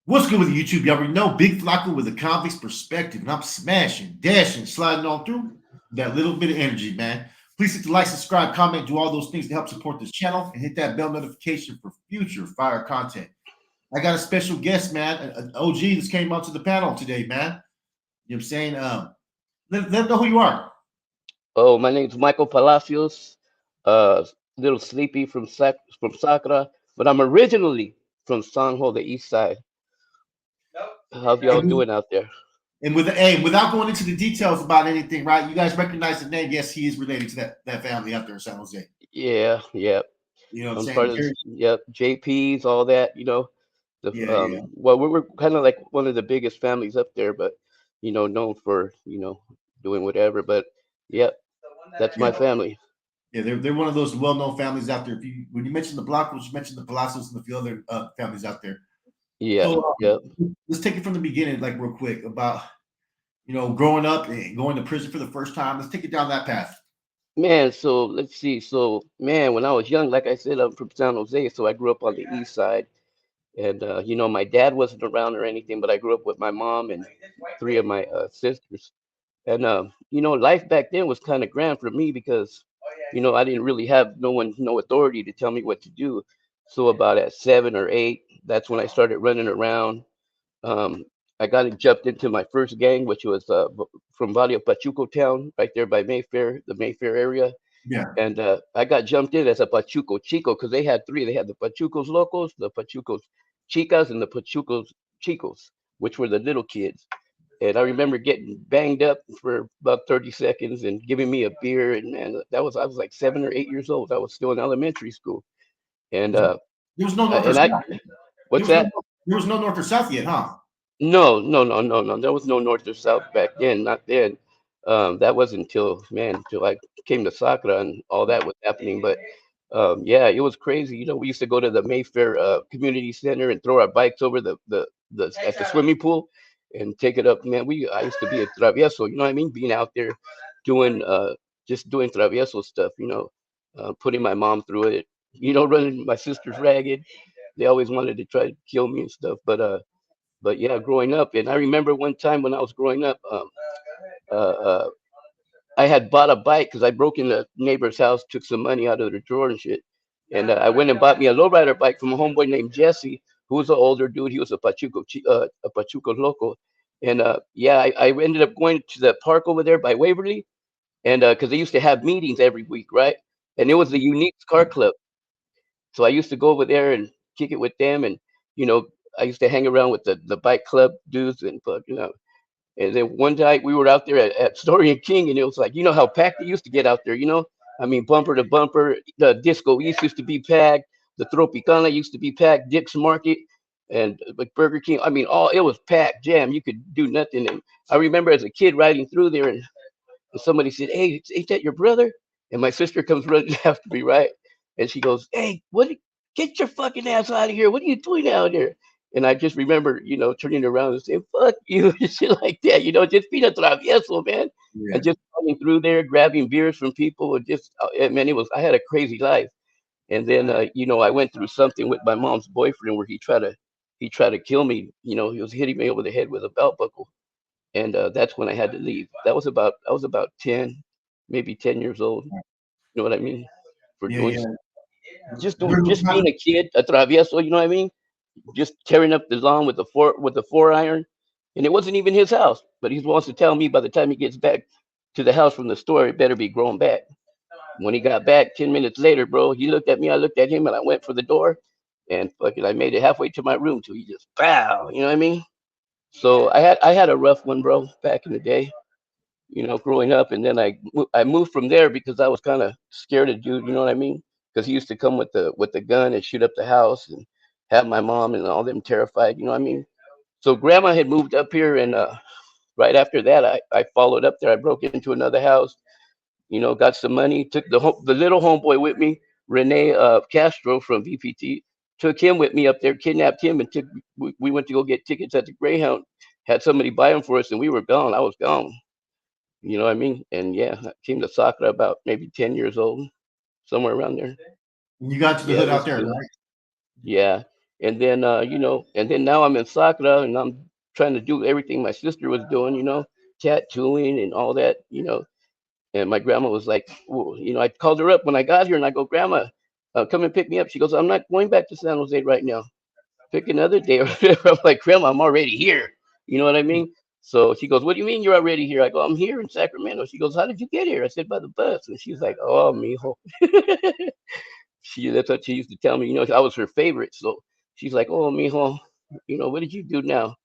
What's good with YouTube? You already know Big Flacco with a convict's perspective, and I'm smashing, dashing, sliding on through that little bit of energy, man. Please hit the like, subscribe, comment, do all those things to help support this channel, and hit that bell notification for future fire content. I got a special guest, man, an OG that came out to the panel today, man. You know what I'm saying? Let them know who you are. Oh, my name's Michael Palacios. Little sleepy from Sacra, but I'm originally from San Jose, the East Side. How y'all And, doing out there? and with without going into the details about anything, right? You guys recognize the name. Yes, he is related to that family out there in San Jose. Yeah, yeah. You know what I'm I'm saying? part of yep, JP's, all that. The Yeah, yeah. well, we're kind of like one of the biggest families up there, but known for doing whatever. But yep, that's Yeah. my family. Yeah, they're one of those well-known families out there. If you when you mention the Blancos, you mentioned the Palacios and a few other families out there. Yeah, So yeah. let's take it from the beginning, like real quick, about growing up and going to prison for the first time. Let's take it down that path. Man, so let's see. So, man, when I was young, like I said, I'm from San Jose, so I grew up on the east side. And my dad wasn't around or anything, but I grew up with my mom and three of my sisters. And life back then was kind of grand for me because, I didn't really have no authority to tell me what to do. So about at 7 or 8, that's when I started running around. Um, I jumped into my first gang, which was from Valle Pachuco town, right there by Mayfair, the Mayfair area. Yeah, And I got jumped in as a Pachuco Chico because they had three. They had the Pachucos Locos, the Pachucos Chicas, and the Pachucos Chicos, which were the little kids. And I remember getting banged up for about 30 seconds and giving me a beer. And man, I was like 7 or 8 years old. I was still in elementary school. And there was no north or and I south. There what's was no that? there was no north or south yet, huh? No, no, no, no, no. There was no north or south back then. Not then. That wasn't until I came to Sacra and all that was happening. But yeah, it was crazy. We used to go to the Mayfair Community Center and throw our bikes over the at the swimming pool and take it up. Man, I used to be a travieso. You know what I mean? Being out there doing just doing travieso stuff. Putting my mom through it. Running my sisters ragged. They always wanted to try to kill me and stuff. But yeah, growing up, and I remember one time when I was growing up, uh, uh, I had bought a bike because I broke in the neighbor's house, took some money out of the drawer and shit, and I went and bought me a lowrider bike from a homeboy named Jesse, who was an older dude. He was a Pachuco loco, and yeah, I ended up going to the park over there by Waverly, and because they used to have meetings every week, right? And it was the Unique Car Club, so I used to go over there and kick it with them, and you know, I used to hang around with the bike club dudes and and then one night we were out there at Story and King, and it was like, how packed it used to get out there. I mean, bumper to bumper. The Disco East used to be packed. The Tropicana used to be packed. Dick's Market and like Burger King. I mean, all it was packed, jam. You could do nothing. And I remember as a kid riding through there, and somebody said, "Hey, ain't that your brother?" And my sister comes running after me, right? And she goes, "Hey, get your fucking ass out of here! What are you doing out there?" And I just remember, turning around and saying, "Fuck you," and shit like that. Just being a travieso, man, and Yeah. just running through there, grabbing beers from people, and just, man, I had a crazy life. And then, I went through something with my mom's boyfriend where he tried to kill me. He was hitting me over the head with a belt buckle, and that's when I had to leave. I was about 10, maybe 10 years old. You know what I mean? For Yeah, doing yeah. During those just being times, a kid, a travieso. You know what I mean? Just tearing up the lawn with the 4 iron, and it wasn't even his house. But he wants to tell me by the time he gets back to the house from the store, it better be grown back. When he got back 10 minutes later, bro, he looked at me, I looked at him, and I went for the door, and fucking, I made it halfway to my room till he just bow. You know what I mean? So I had a rough one, bro, back in the day. Growing up, and then I moved from there because I was kind of scared of dude. You know what I mean? Because he used to come with the gun and shoot up the house and have my mom and all them terrified. You know what I mean? So grandma had moved up here, and right after that, I followed up there. I broke into another house. Got some money. Took the little homeboy with me, Rene Castro from VPT. Took him with me up there, kidnapped him, and we went to go get tickets at the Greyhound. Had somebody buy them for us, and we were gone. I was gone. You know what I mean? And yeah, I came to Sacra about maybe 10 years old, somewhere around there. when you got to the Yeah, hood it out was there, cool. right? Yeah. And then and then now I'm in Sacra, and I'm trying to do everything my sister was doing, tattooing and all that, and my grandma was like, well, I called her up when I got here, and I go, Grandma, come and pick me up. She goes, I'm not going back to San Jose right now. Pick another day or whatever. I'm like, Grandma, I'm already here. You know what I mean? So she goes, what do you mean you're already here? I go, I'm here in Sacramento. She goes, how did you get here? I said, by the bus. And she's like, oh, mijo. That's what she used to tell me. I was her favorite. So she's like, oh, mijo, what did you do now?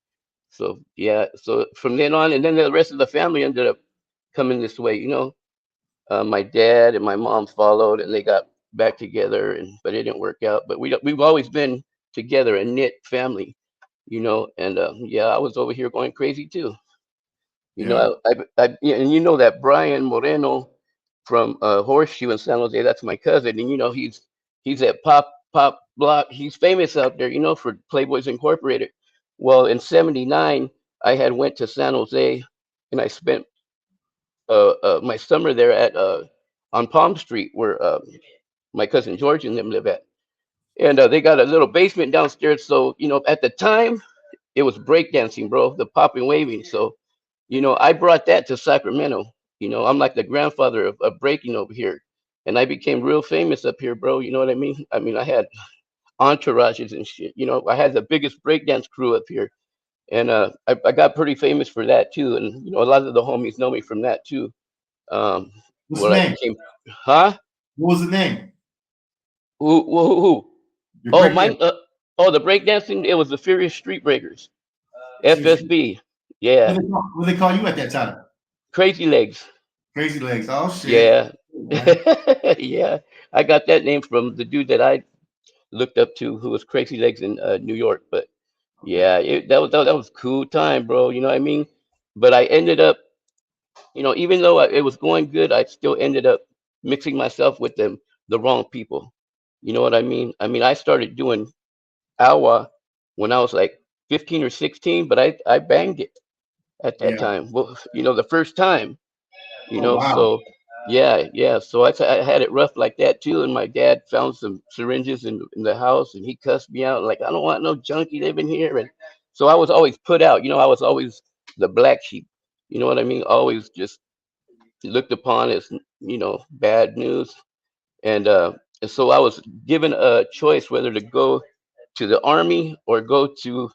So yeah. So from then on, and then the rest of the family ended up coming this way. My dad and my mom followed, and they got back together, but it didn't work out. But we've always been together, a knit family, And yeah, I was over here going crazy too. Yeah. Yeah, and that Brian Moreno from Horseshoe in San Jose, that's my cousin, and he's at Pop Block. He's famous out there, for Playboys Incorporated. Well, in '79, I had went to San Jose, and I spent my summer there at on Palm Street, where my cousin George and them live at. And they got a little basement downstairs. So, at the time, it was breakdancing, bro, the popping waving. So, I brought that to Sacramento. I'm like the grandfather of breaking over here. And I became real famous up here, bro. You know what I mean? I mean, I had entourages and shit. I had the biggest breakdance crew up here. And I got pretty famous for that too. And, a lot of the homies know me from that too. Um, What's the where I name? became, huh? What was the name? Who? Your Oh, breakdown. mine. The breakdancing. It was the Furious Street Breakers, Seriously. FSB. Yeah, What they call you at that time? Crazy Legs. Crazy Legs. Oh shit. Yeah, Man. yeah. I got that name from the dude that I looked up to, who was Crazy Legs in New York. But Okay. yeah, that was cool time, bro. You know what I mean? But I ended up, even though it was going good, I still ended up mixing myself with the wrong people. You know what I mean? I mean, I started doing Awa when I was like 15 or 16, but I banged it at that Yeah. time. Well, the first time, Oh wow. so yeah, yeah. So I had it rough like that too. And my dad found some syringes in the house, and he cussed me out like, I don't want no junkie living here. And so I was always put out. I was always the black sheep. You know what I mean? Always just looked upon as bad news. And so I was given a choice whether to go to the army or go to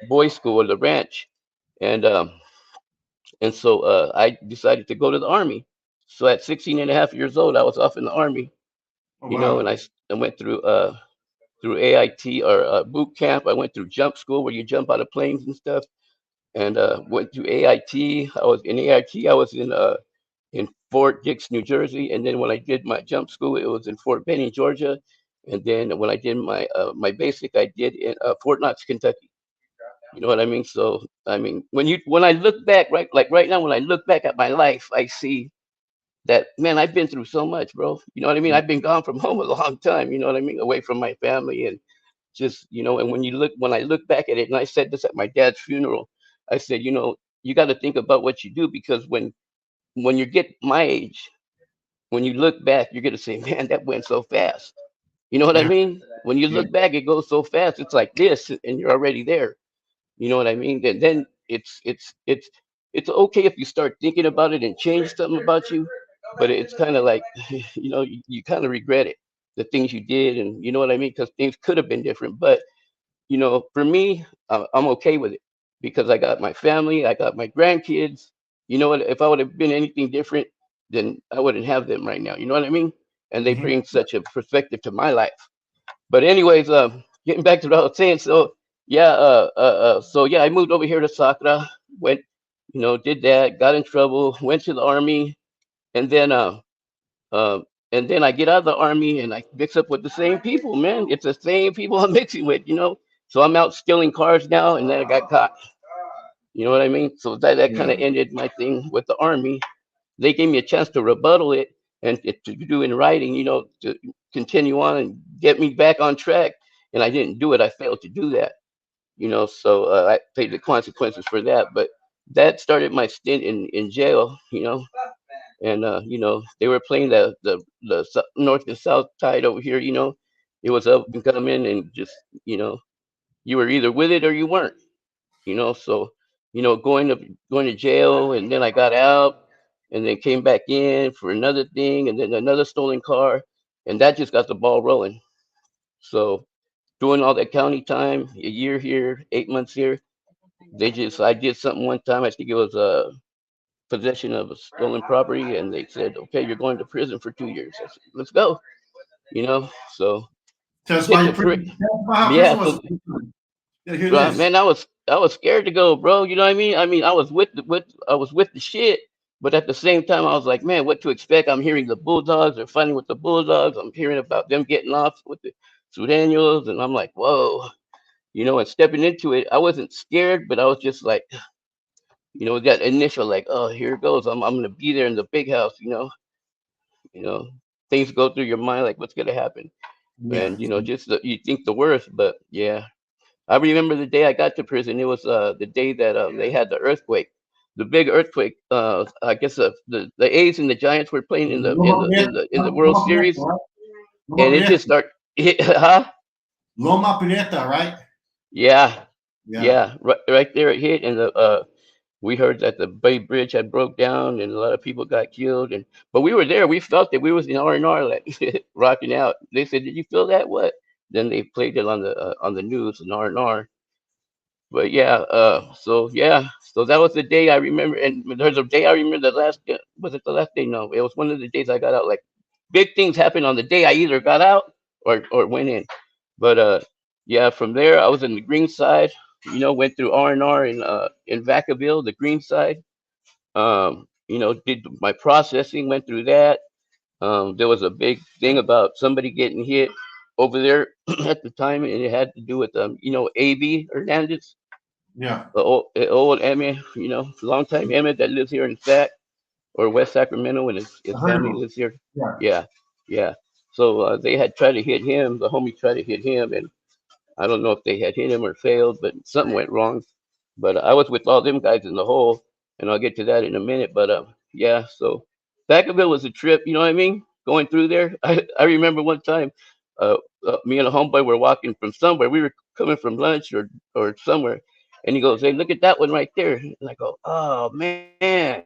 boys school or the ranch. And um, and so I decided to go to the army. So at 16 and a half years old, I was off in the army, Oh and wow. I went through AIT or boot camp. I went through jump school where you jump out of planes and stuff, and went through AIT. I was in AIT. I was in Fort Dix, New Jersey, and then when I did my jump school, it was in Fort Benning, Georgia, and then when I did my basic, I did in Fort Knox, Kentucky. You know what I mean? So I mean, when I look back, right, like right now, when I look back at my life, I see that, man, I've been through so much, bro. You know what I mean? Yeah. I've been gone from home a long time. You know what I mean? Away from my family, and just and when I look back at it, and I said this at my dad's funeral, I said, you got to think about what you do, because when you get my age, when you look back, you're gonna say, man, that went so fast. You know what I Yeah. mean? When you Yeah. look back, it goes so fast. It's like this, and you're already there. You know what I mean? Then it's okay if you start thinking about it and change something about you, but it's kind of like you kind of regret it, the things you did, and you know what I mean? Because things could have been different. But for me, I'm okay with it because I got my family, I got my grandkids. You know what? If I would have been anything different, then I wouldn't have them right now. You know what I mean? And they Hmm. bring such a perspective to my life. But anyways, getting back to what I was saying. So yeah, I moved over here to Sacra. Went, did that. Got in trouble. Went to the army, and then uh, I get out of the army and I mix up with the same people. Man, it's the same people I'm mixing with. So I'm out stealing cars now, and then I got caught. You know what I mean? So that kind Yeah. of ended my thing with the army. They gave me a chance to rebuttal it and to do in writing, to continue on and get me back on track. And I didn't do it. I failed to do that, so I paid the consequences for that. But that started my stint in jail, and they were playing the north and south tide over here, It was up and coming, and just you were either with it or you weren't. So going to jail, and then I got out, and then came back in for another thing, and then another stolen car, and that just got the ball rolling. So doing all that county time, a year here, 8 months here. I did something one time. I think it was possession of a stolen property, and they said, okay, you're going to prison for 2 years. I said, let's go. So Tell us why hit you the prison. three. Tell us about how Yeah, prison was. so Gotta hear this. man, I was scared to go, bro. You know what I mean? I mean, I was with the shit, but at the same time, I was like, man, what to expect? I'm hearing the bulldogs. They're fighting with the bulldogs. I'm hearing about them getting off with the Sudanos, and I'm like, whoa. And stepping into it, I wasn't scared, but I was just like, that initial like, oh, here it goes. I'm gonna be there in the big house. You know, things go through your mind like, what's gonna happen, Yeah. and you think the worst, but yeah. I remember the day I got to prison. It was the day that they had the earthquake, the big earthquake. I guess the A's and the Giants were playing in the in Loma the in Prieta, the in the World Series, right? Loma and it Prieta. just started. Huh? Loma Prieta, right? Yeah, Yeah. yeah, right there it hit, and we heard that the Bay Bridge had broke down, and a lot of people got killed. But we were there. We felt it. We was in R&R, like rocking out. They said, "Did you feel that?" What? Then they played it on the news in R&R. But yeah, so that was the day I remember, and there's a day I remember. The last was it the last day? No, it was one of the days I got out. Like big things happened on the day I either got out or went in. But yeah, from there I was in the green side. Went through R&R in Vacaville, the green side. Did my processing, went through that. There was a big thing about somebody getting hit over there at the time, and it had to do with AB Hernandez, Yeah. the old Emmett, long time Emmett that lives here in Sac or West Sacramento, and his I heard family of it. lives here. Yeah. Yeah, yeah. So they had tried to hit him. The homie tried to hit him, and I don't know if they had hit him or failed, but something went wrong. But I was with all them guys in the hole, and I'll get to that in a minute. But yeah, so Vacaville was a trip. You know what I mean? Going through there, I remember one time, uh, me and a homeboy were walking from somewhere. We were coming from lunch or somewhere, and he goes, "Hey, look at that one right there." And I go, "Oh man."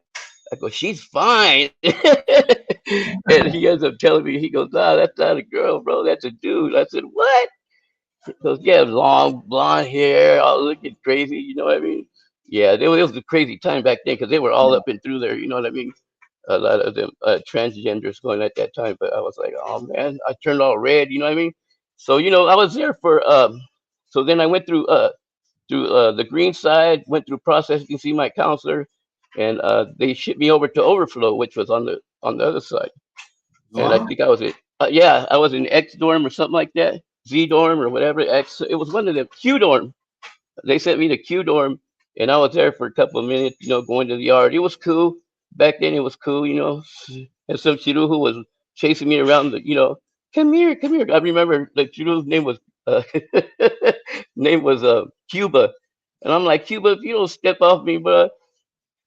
I go, "She's fine." And he ends up telling me, he goes, "Nah, that's not a girl, bro. That's a dude." I said, "What?" Those yeah, long blonde hair, all looking crazy. You know what I mean? Yeah, it was a crazy time back then because they were all up and through there. You know what I mean? A lot of them transgenders going at that time. But I was like, oh man, I turned all red. You know what I mean? So I was there for. So then I went through the green side, went through processing, see my counselor, and they shipped me over to Overflow, which was on the other side. And I Solano? think I was in yeah, I was in X dorm or something like that, Z dorm or whatever. X, it was one of them. Q dorm. They sent me to Q dorm, and I was there for a couple of minutes. Going to the yard. It was cool back then. It was cool. And some chiru who was chasing me around. Come here, come here. I remember the chiru's name was uh, Cuba, and I'm like, Cuba, if you don't step off me, bro,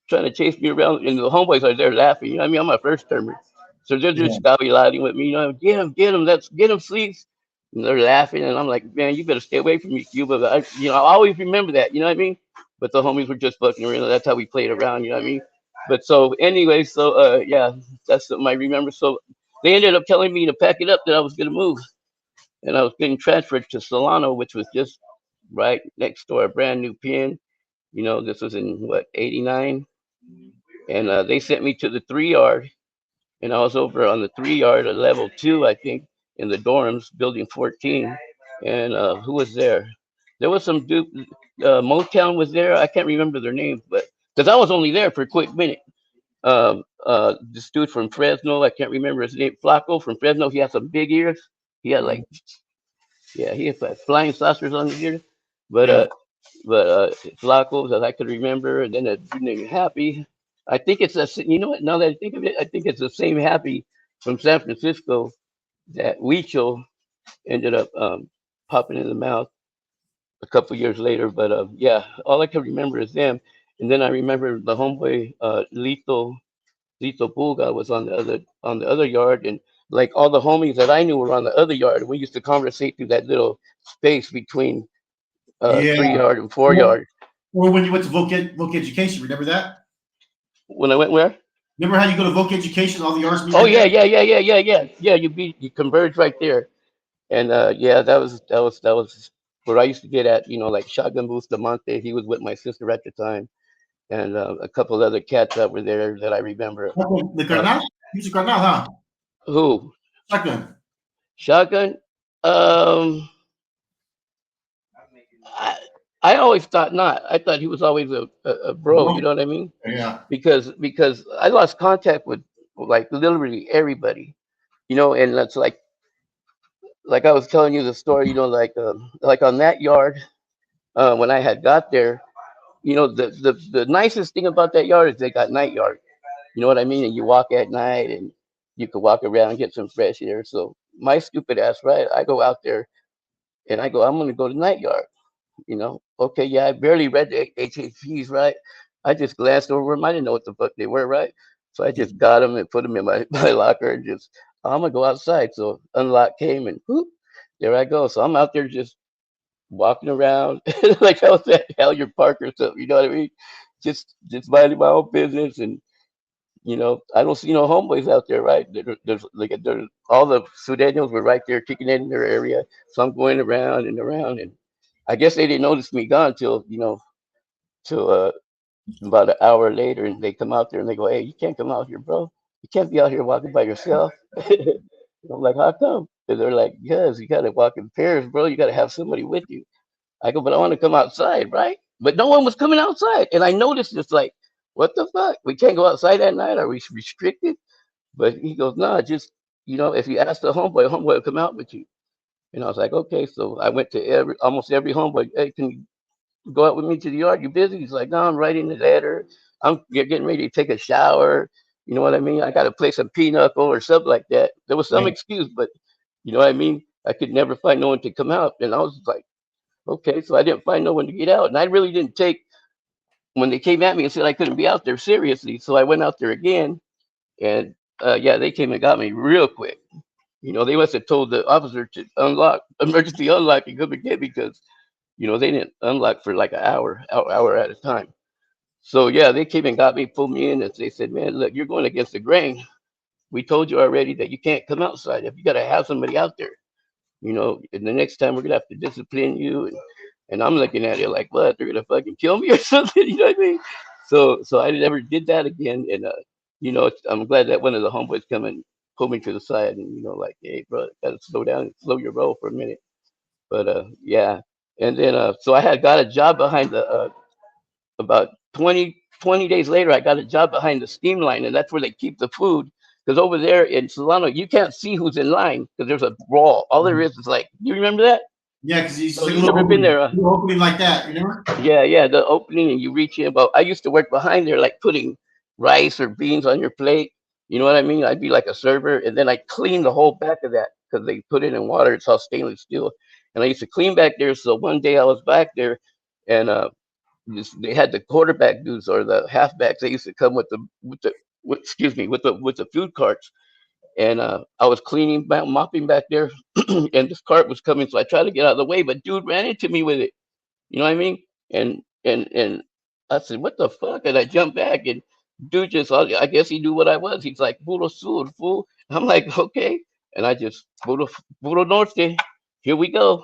trying to chase me around, and the homeboys are there laughing. You know what I mean? I'm a first termer. So they're Yeah. just scouty lighting with me, get him, let's get him, please. And they're laughing, and I'm like, man, you better stay away from me, Cuba. But I always remember that, you know what I mean? But the homies were just fucking around. That's how we played around, you know what I mean? But so anyway, so yeah, that's something I remember. So they ended up telling me to pack it up that I was gonna move, and I was getting transferred to Solano, which was just right next door, a brand new pen. This was in what, '89, and they sent me to the 3 yard, and I was over on the 3 yard at level 2, I think, in the dorms, building 14. And who was there? There was some dude. Motown was there. I can't remember their names, but because I was only there for a quick minute. This dude from Fresno, I can't remember his name. Flacco from Fresno. He had some big ears. He had like, yeah, he had like flying saucers on his ears. But Yeah. Flacco that I could remember, and then a dude named Happy. I think it's you know what? Now that I think of it, I think it's the same Happy from San Francisco that Huicho ended up popping in the mouth a couple years later. But yeah, all I can remember is them. And then I remember the homeboy Lito Pulga was on the other yard, and like all the homies that I knew were on the other yard. We used to conversate through that little space between Yeah. 3 yard and four Or, yard. or when you went to voc education, remember that? When I went where? Remember how you go to voc education, all the yards meet Oh right yeah, there? yeah, yeah, yeah, yeah, yeah, yeah. You converge right there, and yeah, that was where I used to get at. Like Shotgun Bustamante. He was with my sister at the time, and a couple other cats that were there that I remember. Okay, the Uh, Carnal? He's a Carnal, huh? who? Shotgun. Shotgun. Um, I, I always thought not. I thought he was always a bro. You Bro. know what I mean? Yeah. Because I lost contact with like literally everybody. And that's like I was telling you the story. Like on that yard when I had got there. The nicest thing about that yard is they got night yard. You know what I mean? And you walk at night and you could walk around and get some fresh air. So my stupid ass, right? I go out there and I go, I'm gonna go to night yard. Okay, yeah, I barely read the HHPs, right? I just glanced over them. I didn't know what the fuck they were, right? So I just got them and put them in my, my locker and just, I'm gonna go outside. So unlock came and whoop, there I go. So I'm out there just walking around like I was at Hellier Park or something. You know what I mean? Just minding my own business, and I don't see no homeboys out there, right? There's all the Sudanos were right there kicking it in their area, so I'm going around and around, and I guess they didn't notice me gone till about an hour later, and they come out there and they go, "Hey, you can't come out here, bro. You can't be out here walking by yourself." I'm like, "How come?" And they're like, "Yes, you gotta walk in pairs, bro. You gotta have somebody with you." I go, "But I want to come outside, right?" But no one was coming outside, and I noticed it's like, "What the fuck? We can't go outside at night? Are we restricted?" But he goes, "No, just if you ask the homeboy, homeboy will come out with you." And I was like, "Okay." So I went to almost every homeboy. "Hey, can you go out with me to the yard? You busy?" He's like, "No, I'm writing the letter. I'm getting ready to take a shower. You know what I mean? I got to play some pinochle or something like that." There was some Yeah. excuse, but you know what I mean? I could never find no one to come out. And I was like, okay, so I didn't find no one to get out. And I really didn't take when they came at me and said I couldn't be out there seriously. So I went out there again, and yeah, they came and got me real quick. They must have told the officer to unlock, emergency unlock, and come and get me because they didn't unlock for like an hour at a time. So yeah, they came and got me, pulled me in, and they said, "Man, look, you're going against the grain. We told you already that you can't come outside. If you got to have somebody out there, and the next time we're gonna have to discipline you." And I'm looking at it like, what? They're gonna fucking kill me or something? You know what I mean? So I never did that again. And I'm glad that one of the homeboys come and pull me to the side and like, "Hey, bro, gotta slow down and slow your roll for a minute." But yeah. And then so I had got a job behind the about 20 days later, I got a job behind the steam line, and that's where they keep the food. Because over there in Solano, you can't see who's in line because there's a wall. All there is like, you remember that? Yeah, because it's Oh, like a you never been there, huh? little opening like that, you know? Yeah, yeah, the opening and you reach in. But I used to work behind there, like putting rice or beans on your plate. You know what I mean? I'd be like a server, and then I clean the whole back of that because they put it in water. It's all stainless steel, and I used to clean back there. So one day I was back there, and they had the quarterback dudes or the halfbacks. They used to come excuse me, with the food carts, and I was cleaning, mopping back there, and this cart was coming, so I tried to get out of the way, but dude ran into me with it. You know what I mean? And I said, "What the fuck?" And I jumped back, and dude just, I guess he knew what I was. He's like, "Puro sur, fool." I'm like, "Okay," and I just puro norte. Here we go.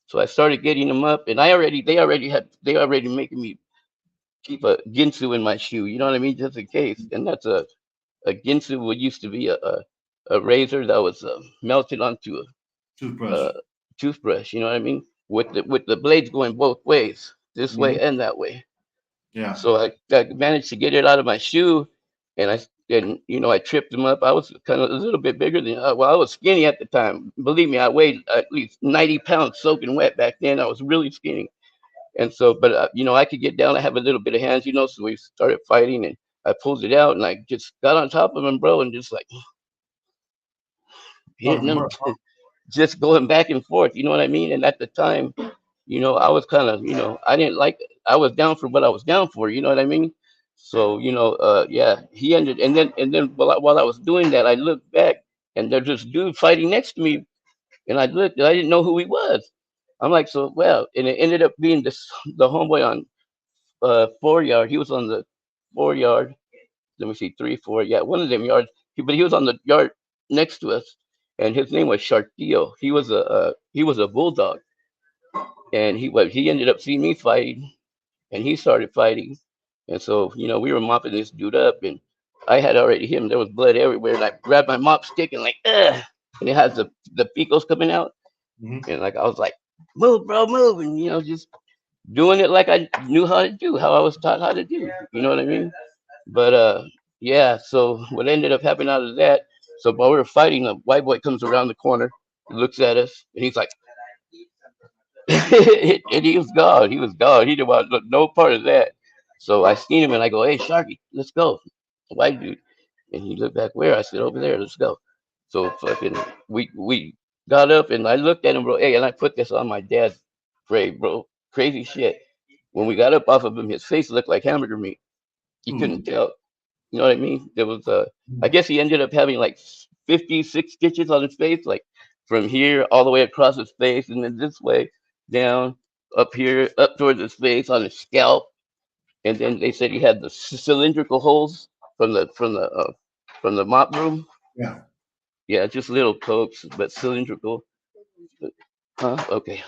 So I started getting them up, and they already making me keep a ginsu in my shoe. You know what I mean, just in case. And that's a ginsu would used to be a razor that was melted onto a Toothbrush. toothbrush. You know what I mean, with the blades going both ways, this way Mhm. and that way. Yeah. So I managed to get it out of my shoe, and I tripped them up. I was kind of a little bit bigger than well, I was skinny at the time. Believe me, I weighed at least 90 pounds soaking wet back then. I was really skinny. And so, but I could get down. I have a little bit of hands, so we started fighting, and I pulled it out, and I just got on top of him, bro, and just like hitting Fucking him, bro. just going back and forth. You know what I mean? And at the time, I was kind of, I didn't like. I was down for what I was down for. You know what I mean? So yeah, he ended, and then while I was doing that, I looked back. and there's this dude fighting next to me, and I looked, and I didn't know who he was. I'm like, so well, and it ended up being this the homeboy on 4 yard. He was on the 4 yard. Let me see, 3, 4, yeah, one of them yards. But he was on the yard next to us, and his name was Sharkio. He was a bulldog, and he ended up seeing me fighting, and he started fighting, and so we were mopping this dude up, and I had already hit him. There was blood everywhere, and I grabbed my mop stick and like, ugh, and it has the picos coming out, Mhm. and like I was like, move, bro, move, and just doing it like I knew how to do, how I was taught how to do. You know what I mean? But yeah. So what ended up happening out of that? So while we were fighting, a white boy comes around the corner, looks at us, and he's like, and he was gone. He was gone. He didn't want no part of that. So I seen him and I go, "Hey, Sharky, let's go." White dude, and he looked back where I said, "Over there, let's go." So fucking we got up and I looked at him, bro. Hey, and I put this on my dad's grave, bro. Crazy shit. When we got up off of him, his face looked like hamburger meat. You couldn't Mm. tell. You know what I mean? There was I guess he ended up having like 56 stitches on his face, like from here all the way across his face, and then this way down, up here, up towards his face on his scalp. And then they said he had the cylindrical holes from the mop room. Yeah. Yeah, just little pokes, but cylindrical. Huh? Okay.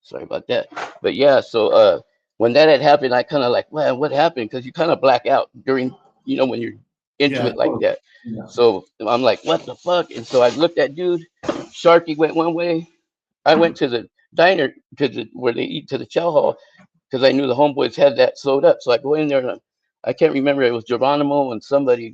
Sorry about that. But yeah, so when that had happened, I kind of like, well, what happened? Because you kind of black out during, when you're Yeah. intimate Of like course. that. Yeah. So I'm like, what the fuck? And so I looked at dude. Sharky went one way. I went to the diner where they eat to the chow hall because I knew the homeboys had that sewed up. So I go in there and I can't remember. It was Geronimo and somebody.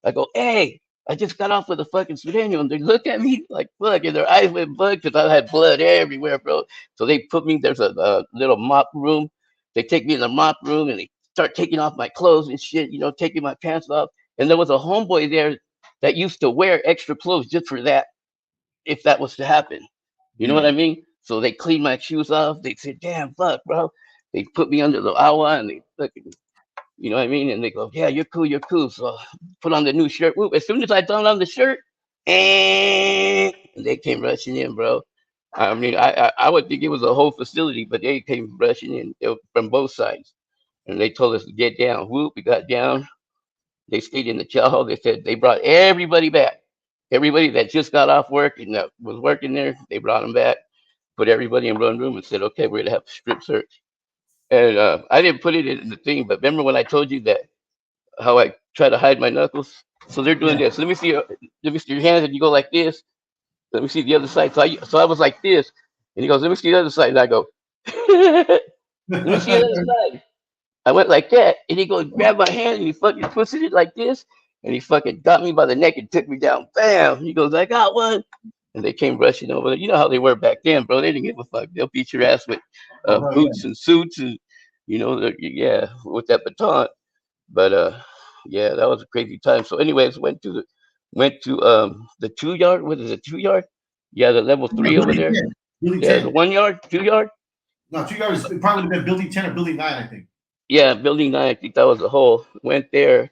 I go, hey, I just got off with a fucking Sudanio, and they look at me like fuck, and their eyes went bug because I had blood everywhere, bro. So they put me. There's a little mop room. They take me in the mop room and they start taking off my clothes and shit. Taking my pants off. And there was a homeboy there that used to wear extra clothes just for that, if that was to happen. You know what Yeah. I mean? So they cleaned my shoes off. They said, "Damn, fuck, bro." They put me under the awa and they fucking, you know what I mean? And they go, "Yeah, you're cool, you're cool." So put on the new shirt. Whoop. As soon as I donned on the shirt, and they came rushing in, bro. I mean, I would think it was a whole facility, but they came rushing in. They were from both sides, and they told us to get down. Whoop, we got down. They stayed in the chow hall. They said they brought everybody back. Everybody that just got off work and that was working there, they brought them back, put everybody in one room and said, okay, we're gonna have a strip search. And I didn't put it in the thing, but remember when I told you that how I try to hide my knuckles? So they're doing Yeah. this. Let me see your hands, and you go like this. Let me see the other side. So I was like this, and he goes, let me see the other side, and I go, let me see the other side. I went like that, and he goes, grab my hand, and he fucking twisted it like this, and he fucking got me by the neck and took me down. Bam! He goes, I got one. And they came rushing over there. You know how they were back then, bro. They didn't give a fuck. They'll beat your ass with Oh no. Yeah. boots and suits and, yeah, with that baton. But yeah, that was a crazy time. So, anyways, went to the 2 yard. What is it? 2 yard? Yeah, the level Yeah. three over Building there. 10. Building Yeah, the 10. 1 yard, 2 yard. No, 2 yards is probably been building 10 or building 9, I think. Yeah, building nine. I think that was the hole. Went there,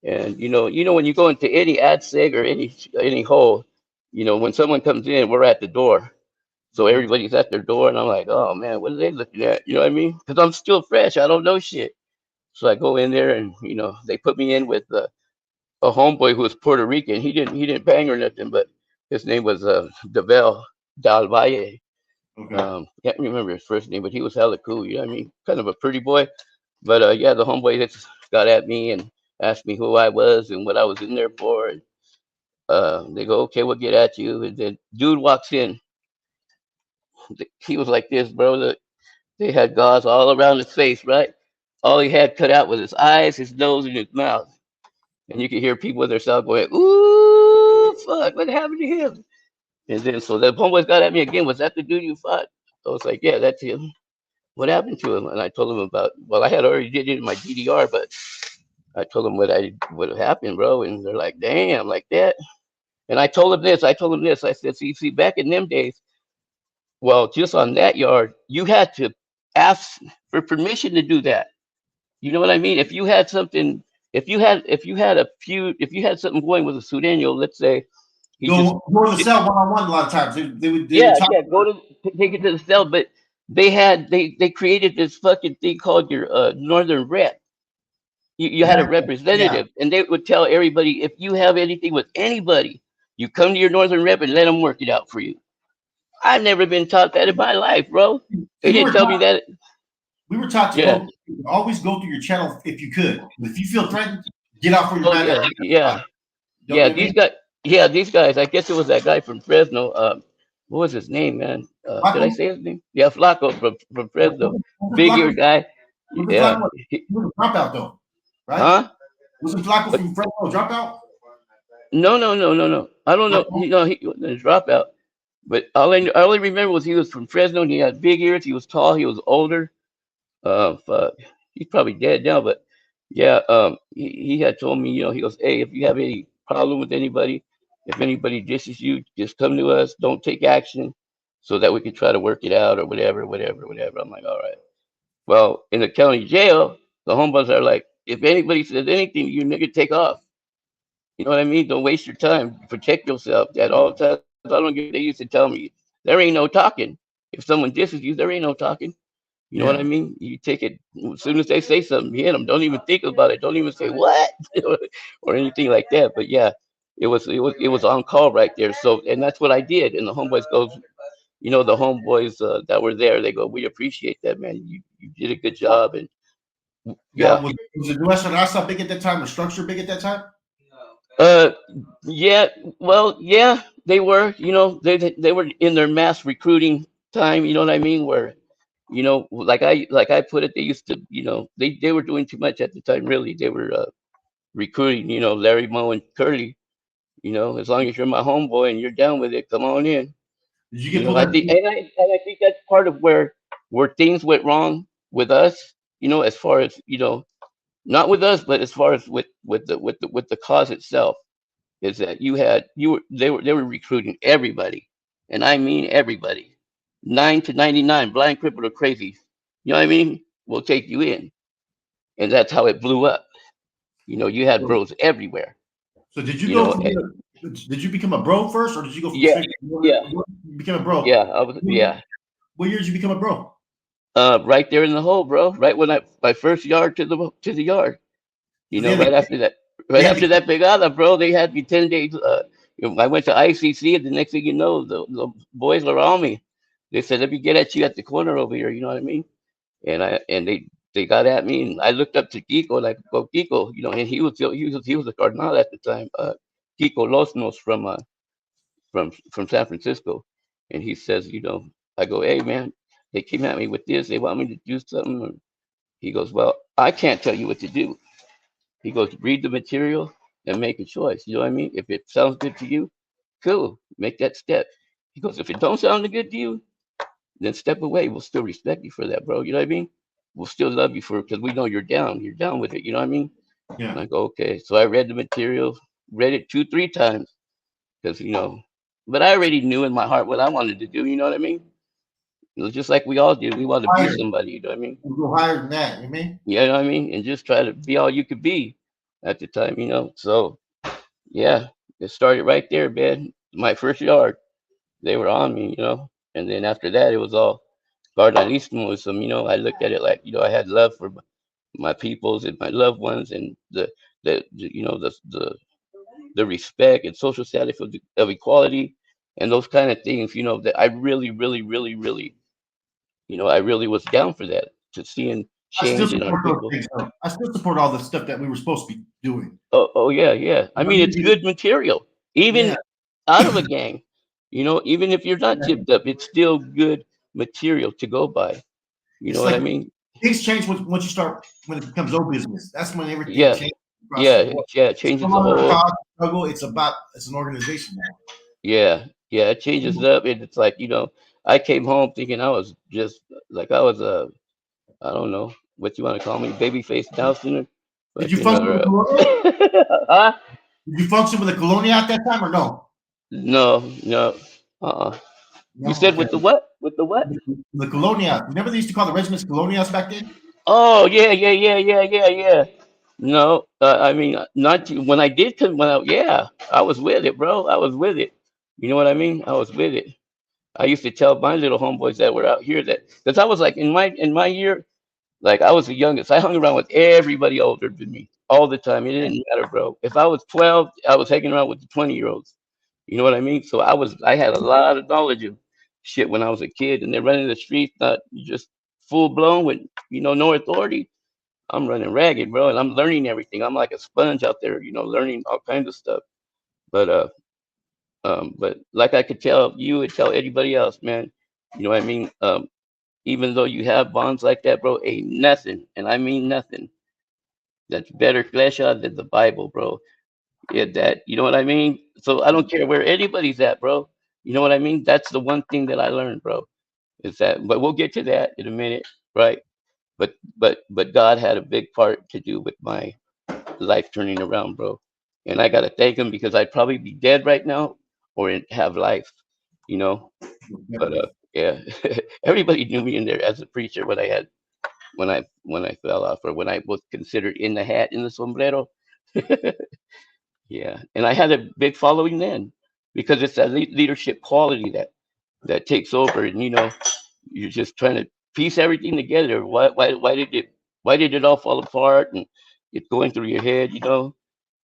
and when you go into any ad seg or any hole, when someone comes in, we're at the door. So Mhm. everybody's at their door, and I'm like, oh man, what are they looking at? You know what I mean? Because I'm still fresh. I don't know shit. So I go in there, and they put me in with a homeboy who was Puerto Rican. He didn't bang or nothing, but his name was Devel Del Valle. Okay. Can't remember his first name, but he was hella cool. You know what I mean? Kind of a pretty boy. But yeah, the homeboy just got at me and asked me who I was and what I was in there for. And they go, okay, we'll get at you. And then dude walks in. He was like this, bro. They had gauze all around his face, right? All he had cut out was his eyes, his nose, and his mouth. And you could hear people with their cell going, ooh, fuck, what happened to him? And then so the homeboys got at me again. Was that the dude you fought? I was like, yeah, that's him. What happened to him? And I told him about, well, I had already did it in my DDR, but I told them what happened, bro. And they're like, damn, like that. And I told them this. I said, see, back in them days, well, just on that yard, you had to ask for permission to do that. You know what I mean? If you had something, if you had a feud, if you had something going with a Sudanio, let's say, He just Go to the cell one on one. A lot of times they would yeah, talk. yeah, go to take it to the cell, but they created this fucking thing called your northern rep. You had Yeah, a yeah, representative, and they would tell everybody if you have anything with anybody, you come to your northern rep and let them work it out for you. I've never been taught that in my life, bro. See, They didn't tell me that. we were taught to Yeah. always go through your channel if you could. If you feel threatened, get out for your Oh man. yeah, yeah, Don't yeah. you know what I These mean? guys, yeah, these guys. I guess it was that guy from Fresno. What was his name, man? Did I Flacco? say his name? Yeah, Flacco from Fresno. Wasn't Big ear Flacco? guy. Wasn't Yeah. Flacco? He was a dropout though, right? Huh? Wasn't Flacco But from Fresno a dropout? no, no, no, no, no. I don't know. No? He wasn't a dropout. But I only remember was he was from Fresno and he had big ears. He was tall. He was older. Fuck. He's probably dead now, but yeah. He had told me, he goes, hey, if you have any problem with anybody, if anybody disses you, just come to us. Don't take action, so that we can try to work it out or whatever, whatever, whatever. I'm like, all right. Well, in the county jail, the homeboys are like, if anybody says anything to you, nigga, take off. You know what I mean? Don't waste your time. Protect yourself at all times. I don't get. They used to tell me there ain't no talking. If someone disses you, there ain't no talking. You know what I Yeah. mean? You take it as soon as they say something, you hit them. Don't even think about it. Don't even say what or anything like that. But yeah, it was on call right there. So and that's what I did. And the homeboys goes, the homeboys that were there, they go, we appreciate that, man. You did a good job. And Now yeah, was the Nuestra big at that time? Was structure big at that time? uh, yeah, well, yeah, they were. They were in their mass recruiting time. You know what I mean? Where like I put it, they used to, they were doing too much at the time. Really, they were recruiting. Larry Moe and Curly. As long as you're my homeboy and you're down with it, come on in. Did you get pulled I under? think, and I think that's part of where things went wrong with us. As far as not with us, but as far as with the cause itself, is that they were recruiting everybody, and I mean everybody, 9 to 99, blind, crippled, or crazy. You know what I mean? We'll take you in, and that's how it blew up. You had bros everywhere. So did you You go know, from eh, did you become a bro first, or did you go from yeah, straight? yeah, You became a bro. yeah. I was, yeah. What year did you become a bro? Right there in the hole, bro. Right when my first yard to the yard. So they had Right to, after that, they right had to, after that pegada, bro, they had me 10 days. I went to ICC, and the next thing you know, the boys were on me. They said, "Let me get at you at the corner over here." You know what I mean? And they got at me, and I looked up to Kiko, like, "Well, Kiko," and he was a cardinal at the time. Kiko Losnos from San Francisco, and he says, I go, "Hey, man, they came at me with this. They want me to do something." He goes, "Well, I can't tell you what to do." He goes, read the material and make a choice. You know what I mean? If it sounds good to you, cool, make that step. He goes, if it don't sound good to you, then step away. We'll still respect you for that, bro. You know what I mean? We'll still love you for it because we know you're down. You're down with it. You know what I mean? And yeah. I go, okay. So I read the material, read it 2, 3 times because, but I already knew in my heart what I wanted to do. You know what I mean? It was just like we all did. We want to be Higher. somebody. You know what I mean? You go higher than that. You know what I mean? You know what I mean? And just try to be all you could be at the time. So yeah, it started right there, man. My first yard, they were on me, and then after that, it was all Gardanismo. I looked at it like, I had love for my peoples and my loved ones, and the respect and social status of equality, and those kind of things. That I really, really, really, really, I really was down for that, to seeing I still change in our support those people. things, though. I still support all the stuff that we were supposed to be doing. Oh yeah, yeah. I mean, it's good material, even Yeah, out of a gang. Even if you're not yeah. tipped up, it's still good material to go by. You know It's what I like mean? things change once you start when it becomes old business. That's when everything Yeah, changes across the yeah, board. yeah. It It's no changes the longer a whole. cause struggle. It's an organization now. Yeah, yeah. It changes it up, and it's like, I came home thinking I was just like I was I don't know what you want to call me, babyface Nelson, or Did you fucking function with or the Colonia? huh? Did you function with the Colonia at that time or no? No, no. Uh-uh. You No, said okay. with the what? With the what? The Colonia. Remember they used to call the regiments Colonias back then? Oh yeah, yeah, yeah, yeah, yeah, yeah. No, I mean, not when I did come. Yeah, I was with it, bro. I was with it. You know what I mean? I was with it. I used to tell my little homeboys that were out here that because I was like in my year, like I was the youngest. I hung around with everybody older than me all the time. It didn't matter, bro. If I was 12, I was hanging around with the 20-year-olds. You know what I mean? So I had a lot of knowledge of shit when I was a kid, and then running the streets, not just full blown with no authority. I'm running ragged, bro, and I'm learning everything. I'm like a sponge out there, learning all kinds of stuff. But like I could tell you and tell anybody else, man. You know what I mean? Even though you have bonds like that, bro, ain't nothing, and I mean nothing, that's better klesha than the Bible, bro. Yeah, that you know what I mean? So I don't care where anybody's at, bro. You know what I mean? That's the one thing that I learned, bro. Is that but we'll get to that in a minute, right? But God had a big part to do with my life turning around, bro. And I gotta thank him because I'd probably be dead right now have life, you know. But Definitely. yeah, everybody knew me in there as a preacher when I fell off or when I was considered in the hat in the sombrero. Yeah, and I had a big following then because it's that leadership quality that takes over, and you're just trying to piece everything together. Why did it all fall apart? And it's going through your head,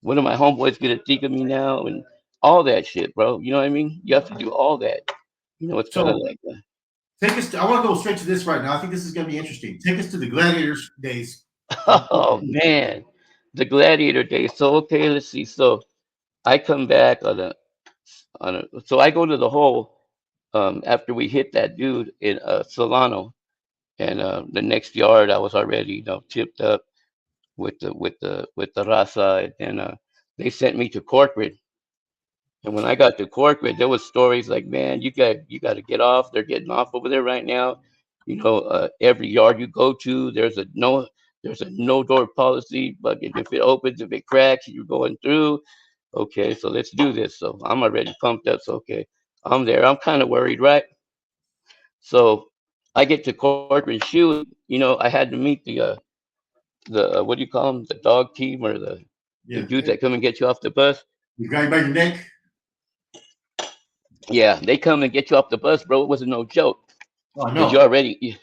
What are my homeboys gonna think of me now? And all that shit, bro. You know what I mean? You have to do all that. It's kind of So like, take us. I want to go straight to this right now. I think this is going to be interesting. Take us to the gladiators days. oh man, the gladiator days. So okay, let's see. So I come back so I go to the hole after we hit that dude in Solano, and the next yard I was already tipped up with the raza, and then they sent me to corporate. And when I got to corporate, there was stories like, man, you got to get off. They're getting off over there right now. Every yard you go to, there's a no door policy. But if it opens, if it cracks, you're going through. Okay, so let's do this. So I'm already pumped up. So okay, I'm there. I'm kind of worried, right? So I get to corporate shoe, and I had to meet the what do you call them? The dog team or the Yeah, dudes that come and get you off the bus. you grab you by your neck. Yeah, they come and get you off the bus, bro. It wasn't no joke Oh, I because you know. already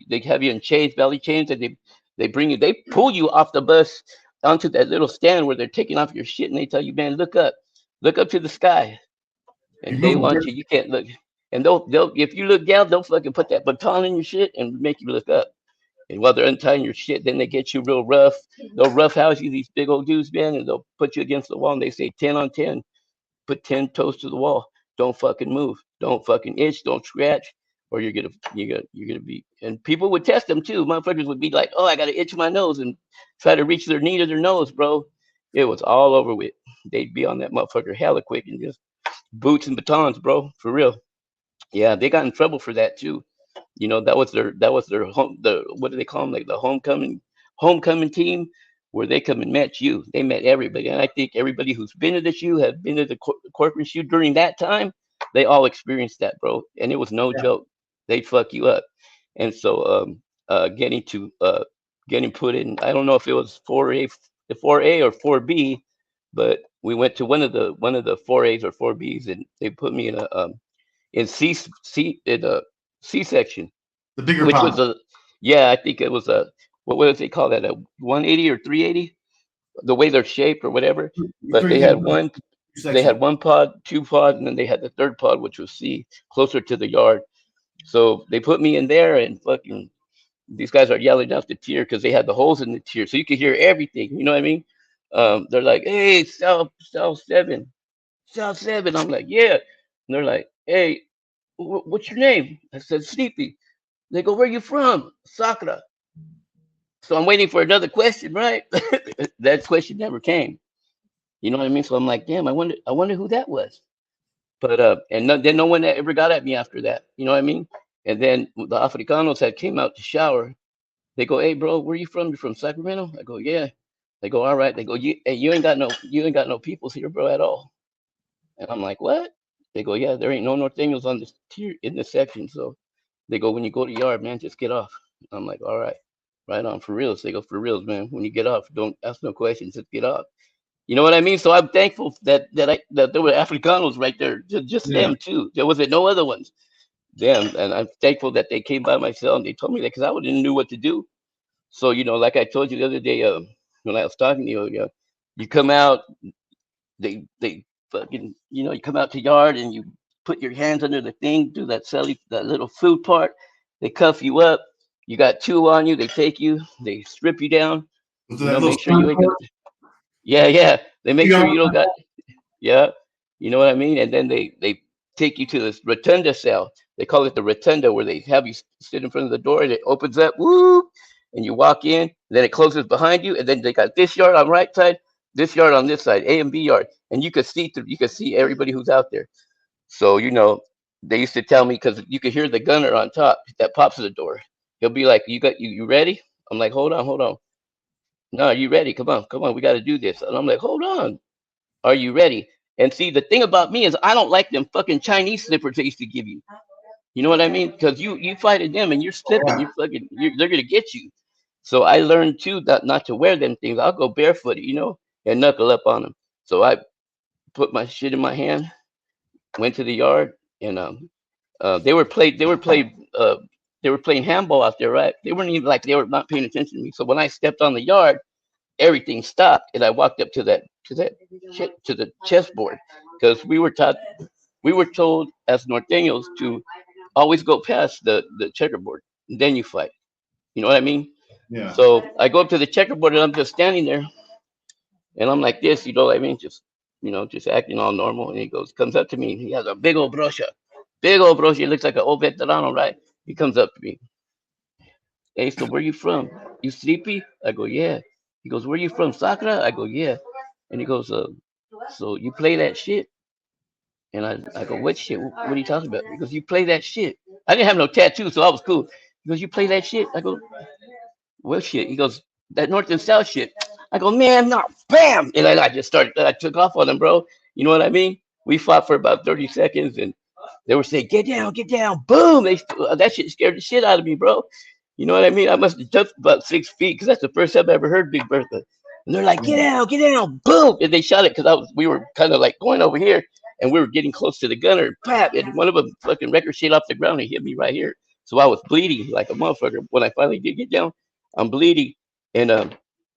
they have you in chains, belly chains, and they pull you off the bus onto that little stand where they're taking off your shit, and they tell you, man, look up to the sky, You and they move. want you. You can't look, and they'll if you look down, they'll fucking put that baton in your shit and make you look up. And while they're untying your shit, then they get you real rough. They'll roughhouse you, these big old dudes, man, and they'll put you against the wall, and they say 10 on 10. Put 10 toes to the wall. Don't fucking move. Don't fucking itch. Don't scratch, or you're gonna be. And people would test them too. Motherfuckers would be like, "Oh, I gotta itch my nose," and try to reach their knee to their nose, bro. It was all over with. They'd be on that motherfucker hella quick and just boots and batons, bro, for real. Yeah, they got in trouble for that too. That was their home. The what do they call them? Like the homecoming team, where they come and met you. They met everybody, and I think everybody who's been to the shoe have been to the corporate shoe during that time. They all experienced that, bro, and it was no Yeah. joke. They'd fuck you up, and so getting put in. I don't know if it was 4A or 4B, but we went to one of the 4As or 4Bs, and they put me in C section, The bigger which was pod. yeah, I think it was what does they call that, a 180 or 380, the way they're shaped or whatever. But Three, yeah, they section. had one pod, two pod, and then they had the third pod, which was C, closer to the yard. So they put me in there, and fucking these guys are yelling out the tier because they had the holes in the tier, so you could hear everything. You know what I mean? They're like, "Hey, South Seven, South Seven." I'm like, "Yeah," and they're like, "Hey, what's your name?" I said, "Sleepy." They go, "Where you from?" Sacra. So I'm waiting for another question, right? That question never came. You know what I mean? So I'm like, damn, I wonder who that was. But then no one ever got at me after that. You know what I mean? And then the Africanos that came out to shower, they go, "Hey, bro, where you from? You from Sacramento?" I go, "Yeah." They go, "All right." They go, "You ain't got no peoples here, bro, at all." And I'm like, "What?" They go, "Yeah, there ain't no North Angles on this tier in this section." So they go, "When you go to yard, man, just get off." I'm like, "All right." Right on, for reals. They go for reals, man. When you get off, don't ask no questions. Just get off. You know what I mean? So I'm thankful that there were Africanos right there, just Yeah. them too. There wasn't no other ones. Them, and I'm thankful that they came by my cell and they told me that because I wouldn't knew what to do. So like I told you the other day, when I was talking to you, you come out, they fucking, you come out to yard and you put your hands under the thing, do that little food part. They cuff you up. You got two on you. They take you. They strip you down. So that little Make sure you spine ain't got. part, Yeah, yeah. They make you sure got- you don't got. Yeah, you know what I mean? And then they take you to this rotunda cell. They call it the rotunda, where they have you sit in front of the door and it opens up, woo, and you walk in. Then it closes behind you, and then they got this yard on right side, this yard on this side, A and B yard, and you could see through. You could see everybody who's out there. So they used to tell me because you could hear the gunner on top that pops at the door. He'll be like, "You ready?" I'm like, "Hold on, hold on. No, you ready? Come on, come on. We got to do this." And I'm like, "Hold on. Are you ready?" And see, the thing about me is I don't like them fucking Chinese slippers they used to give you. You know what I mean? Because you fighting them and you're slipping, they're gonna get you. So I learned too that not to wear them things. I'll go barefooted, and knuckle up on them. So I put my shit in my hand, went to the yard, and they were playing handball out there, right? They weren't even like they were not paying attention to me. So when I stepped on the yard, everything stopped, and I walked up to the chessboard because we were told as Norteños to always go past the checkerboard, and then you fight. You know what I mean? yeah. So I go up to the checkerboard and I'm just standing there and I'm like this, you know what I mean? Just acting all normal. And he comes up to me. He has a big old brochure. Big old brochure. He looks like an old veterano, right? He comes up to me. Hey, so where you from? You sleepy? I go, yeah. He goes, where you from? Sacra? I go, yeah. And he goes, so you play that shit? And I go, what shit? What are you talking about? He goes, you play that shit. I didn't have no tattoo, so I was cool. He goes, you play that shit? I go, what shit? He goes, that North and South shit. I go, man, no, bam! And I just started, I took off on him, bro. You know what I mean? We fought for about 30 seconds and they were saying, get down, boom. That shit scared the shit out of me, bro. You know what I mean? I must have jumped about 6 feet because that's the first time I ever heard Big Bertha. And they're like, Yeah. get down, boom. And they shot it because we were kind of like going over here and we were getting close to the gunner. Pap! And one of them fucking record shit off the ground and hit me right here. So I was bleeding like a motherfucker. When I finally did get down, I'm bleeding. And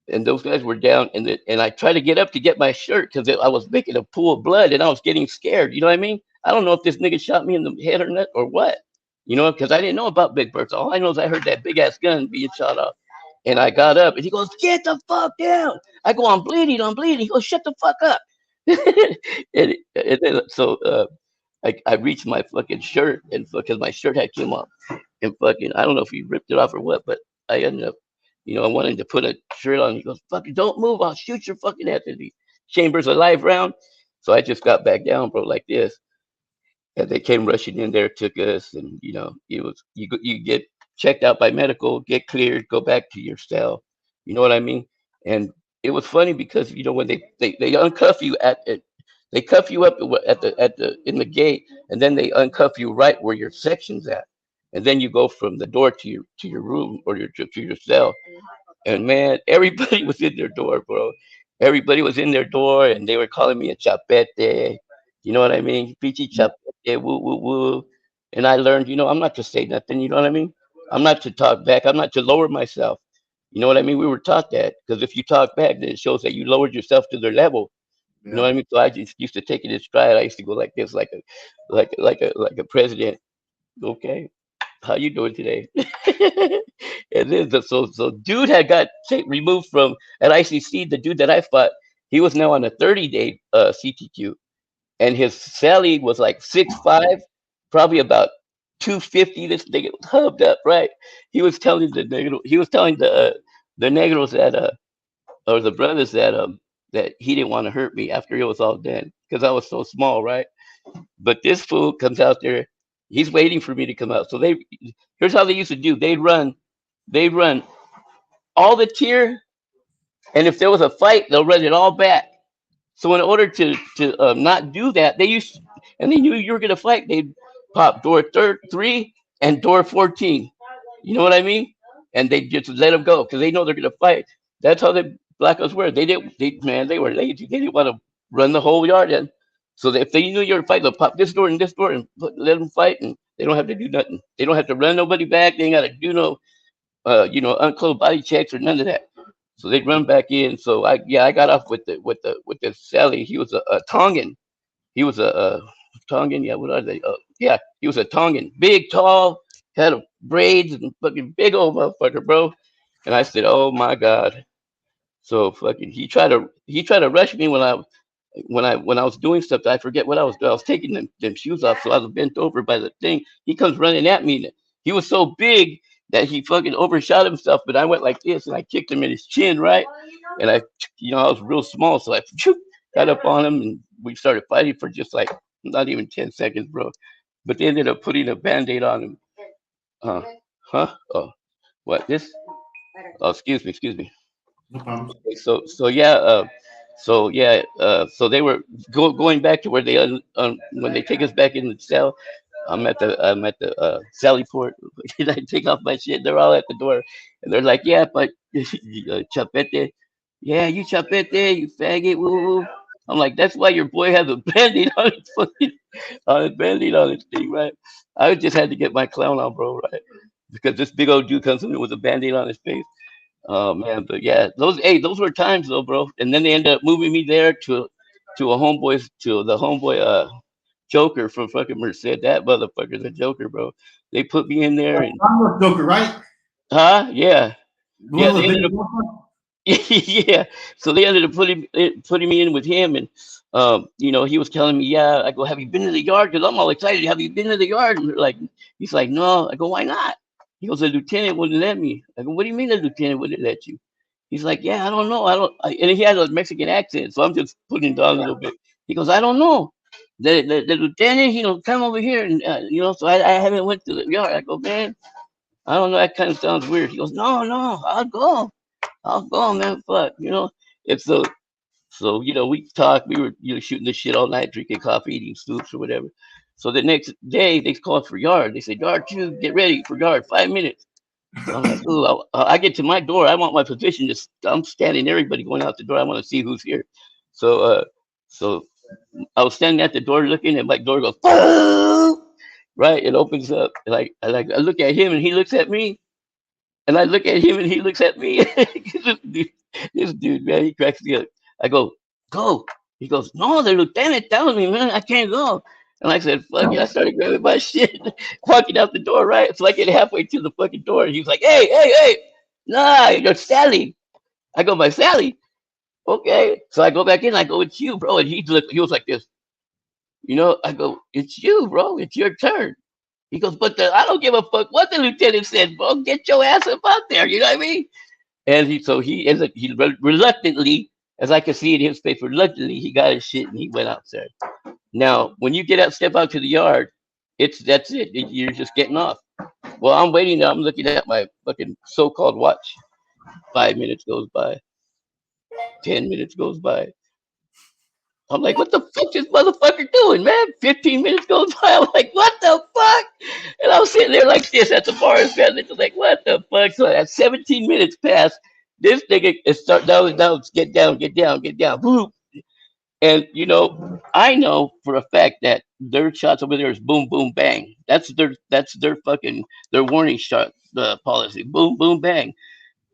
and those guys were down and I tried to get up to get my shirt because I was making a pool of blood and I was getting scared. You know what I mean? I don't know if this nigga shot me in the head or not or what. Because I didn't know about Big Bertha. All I know is I heard that big ass gun being shot off. And I got up and he goes, get the fuck down. I go, I'm bleeding, I'm bleeding. He goes, shut the fuck up. And then, so I reached my fucking shirt and because my shirt had came off and fucking I don't know if he ripped it off or what, but I ended up, I wanted to put a shirt on. He goes, fucking don't move, I'll shoot your fucking ass in the chambers a live round. So I just got back down, bro, like this. And they came rushing in there, took us, and it was you get checked out by medical, get cleared, go back to your cell. You know what I mean? And it was funny because when they uncuff you they cuff you up at the in the gate, and then they uncuff you right where your section's at, and then you go from the door to your room or to your cell. And man, everybody was in their door, bro. Everybody was in their door, and they were calling me a chapete. You know what I mean? Pichi chapete, woo woo woo. And I learned, I'm not to say nothing. You know what I mean? I'm not to talk back. I'm not to lower myself. You know what I mean? We were taught that because if you talk back, then it shows that you lowered yourself to their level. You know Yeah. what I mean? So I just used to take it in stride. I used to go like this, like a president. Okay, how you doing today? And then so dude had got removed from at ICC. The dude that I fought, he was now on a 30-day CTQ, and his Sally was like 6'5", probably about 250. This nigga was hubbed up, right? He was telling the negros that or the brothers that he didn't want to hurt me after it was all done because I was so small, right? But this fool comes out there. He's waiting for me to come out. So here's how they used to do. They'd run all the tier, and if there was a fight, they'll run it all back. So in order to not do that, and they knew you were gonna fight. They'd pop door three and door 14. You know what I mean? and they just let them go because they know they're gonna fight. That's how the blackouts were. They didn't. They were lazy. They didn't want to run the whole yard in. So that if they knew you were fighting, they'll pop this door and let them fight, and they don't have to do nothing. They don't have to run nobody back. They ain't got to do no, unclothed body checks or none of that. So they'd run back in. So I got off with the Sally. He was a Tongan. He was a Tongan. Yeah, what are they? Yeah, he was a Tongan. Big, tall, had braids and fucking big old motherfucker, bro. And I said, oh my god. So fucking he tried to rush me when I was doing stuff. I forget what I was doing. I was taking them shoes off, so I was bent over by the thing. He comes running at me. And he was so big that he fucking overshot himself. But I went like this, and I kicked him in his chin, right? And I was real small, so I got up on him, and we started fighting for just like not even 10 seconds, bro. But they ended up putting a band-aid on him. Uh, huh? Oh, what this? Oh, excuse me. No problem. Okay, so they were going back to where they when they take us back in the cell. I'm at the Sally port. And I take off my shit. They're all at the door, and they're like, "Yeah, but chapete, yeah, you chapete, you faggot." Woo, woo. I'm like, "That's why your boy has a band-aid on his fucking on his band-aid on his thing, right?" I just had to get my clown on, bro, right? Because this big old dude comes in with a band-aid on his face. Oh man, but yeah, those were times though, bro. And then they ended up moving me there to the homeboy Joker from fucking Merced. That motherfucker's a Joker, bro. They put me in there and I'm a Joker, right? huh? Yeah. The Yeah, one they with ended the up big. yeah. So they ended up putting me in with him, and he was telling me, yeah. I go, have you been to the yard? Because I'm all excited. Have you been to the yard? And they're like, he's like, no. I go, why not? He goes, the lieutenant wouldn't let me. I go, what do you mean the lieutenant wouldn't let you? He's like, yeah, I don't know. And he had a Mexican accent, so I'm just putting it down a little bit. He goes, I don't know. The lieutenant, come over here, and so I haven't went to the yard. I go, man, I don't know. That kind of sounds weird. He goes, no, no, I'll go. I'll go, man. Fuck, And so we talked. We were shooting the shit all night, drinking coffee, eating soups or whatever. So the next day they called for yard. They said, yard two, get ready for yard. 5 minutes. So I'm like, ooh, I get to my door. I want my position. I'm standing. Everybody going out the door. I want to see who's here. So I was standing at the door looking, and my door goes, right. It opens up. I look at him, and he looks at me. And I look at him and he looks at me. this dude, man, he cracks me up. I go. He goes, no, the lieutenant telling me, man, I can't go. And I said, fuck it. I started grabbing my shit, walking out the door, right? So I get halfway to the fucking door. And he was like, hey, hey, hey, nah, you're Sally. I go, my Sally. Okay. So I go back in. I go, it's you, bro. And he was like this, I go, it's you, bro. It's your turn. He goes, but I don't give a fuck what the lieutenant said, bro. Get your ass up out there. You know what I mean? And reluctantly, as I could see in his face, reluctantly he got his shit and he went outside. Now, when you step out to the yard, that's it. You're just getting off. Well, I'm waiting now. I'm looking at my fucking so-called watch. 5 minutes goes by. 10 minutes goes by. I'm like, what the fuck this motherfucker doing, man? 15 minutes goes by. I'm like, what the fuck? And I was sitting there like this at the bar and just like, what the fuck? So at 17 minutes passed, this nigga is start down, get down, get down, get down. Boom. And I know for a fact that their shots over there is boom, boom, bang. That's their fucking their warning shot policy. Boom, boom, bang.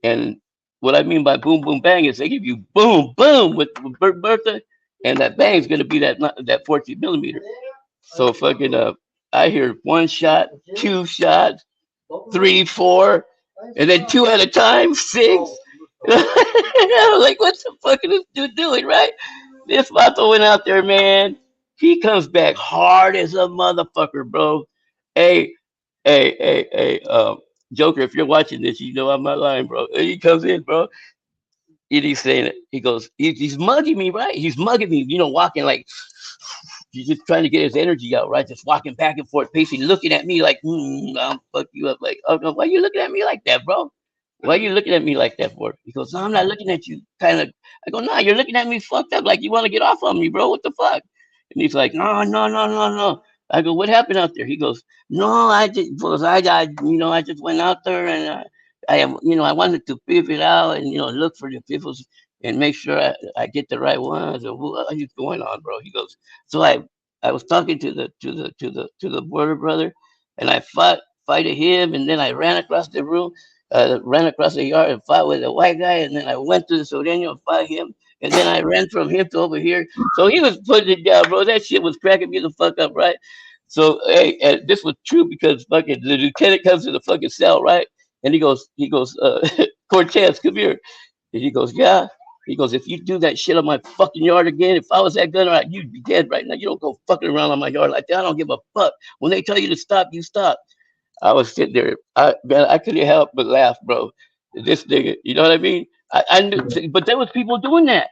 And what I mean by boom, boom, bang is they give you boom, boom with Bertha, and that bang is going to be that 14 millimeter. So fucking I hear one shot, two shots, three, four, and then two at a time, six. I'm like, what the fuck is this dude doing, right? This vato went out there, man. He comes back hard as a motherfucker, bro. Hey, hey, Joker, if you're watching this, you know I'm not lying, bro. He comes in, bro. And he's saying it. He goes, he's mugging me, right? He's mugging me, walking like he's just trying to get his energy out, right? Just walking back and forth, pacing, looking at me like, I'll fuck you up. Like, oh, no, why you looking at me like that, bro? Why you looking at me like that for? He goes, no, I'm not looking at you. Kind of. I go, nah, you're looking at me fucked up, like you want to get off on me, bro. What the fuck? And he's like, no, no, no, no, no. I go, what happened out there? He goes, no, I just was, I just went out there and I wanted to beef it out and look for the peoples and make sure I get the right ones. And what is going on, bro? He goes, so I was talking to the border brother, and I fighted him, and then I ran across the room, ran across the yard and fought with a white guy, and then I went to the Sodeno and fought him, and then I ran from him to over here. So he was putting it down, bro. That shit was cracking me the fuck up, right? So hey, and this was true because fucking the lieutenant comes to the fucking cell, right? And he goes, Cortez, come here. And he goes, yeah. He goes, if you do that shit on my fucking yard again, if I was that gun, right, you'd be dead right now. You don't go fucking around on my yard like that. I don't give a fuck. When they tell you to stop, you stop. I was sitting there, man, I couldn't help but laugh, bro. This nigga, you know what I mean? I knew, but there was people doing that.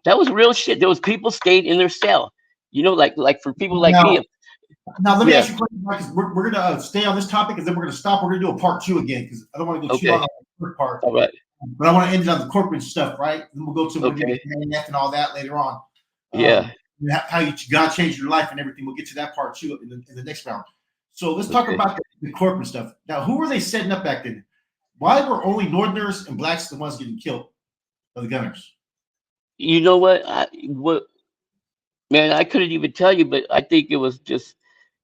That was real shit. There was people stayed in their cell. Like for people like me, Now, now let me yeah, ask you a question, because we're gonna stay on this topic, and then we're gonna stop. We're gonna do a part two again because I don't want to go too long okay, on the first part, all right, but I want to end it on the corporate stuff, right? Then we'll go to maybe okay, the F and all that later on. yeah, Um, how you God changed your life and everything. We'll get to that part too in the next round. So let's talk okay. about the corporate stuff. Now, who were they setting up back then? Why were only Northerners and blacks the ones getting killed by the gunners? You know what? Man, I couldn't even tell you, but I think it was just,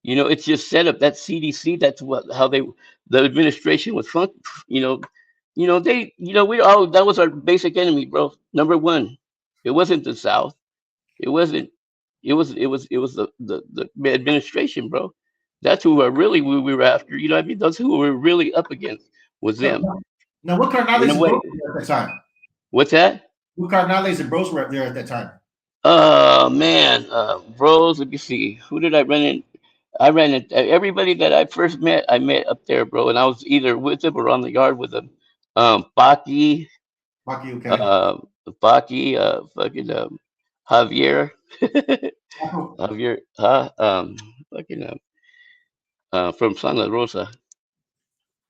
it's just set up. That CDC, that's how the administration was fun. You know, that was our basic enemy, bro. Number one, it wasn't the South. It wasn't. It was the administration, bro. That's who we were after. You know what I mean? That's who we were really up against was Now, them. now what In a Cardinales and way. Bros were there at that time? What's that? What Cardinales and Bros were there at that time? Man, bros. Let me see. Who did I run in? I ran into everybody that I first met. I met up there, bro, and I was either with them or on the yard with them. Baki, Maki, okay. uh, Baki, fucking Javier, Marco, Javier, fucking from Santa Rosa.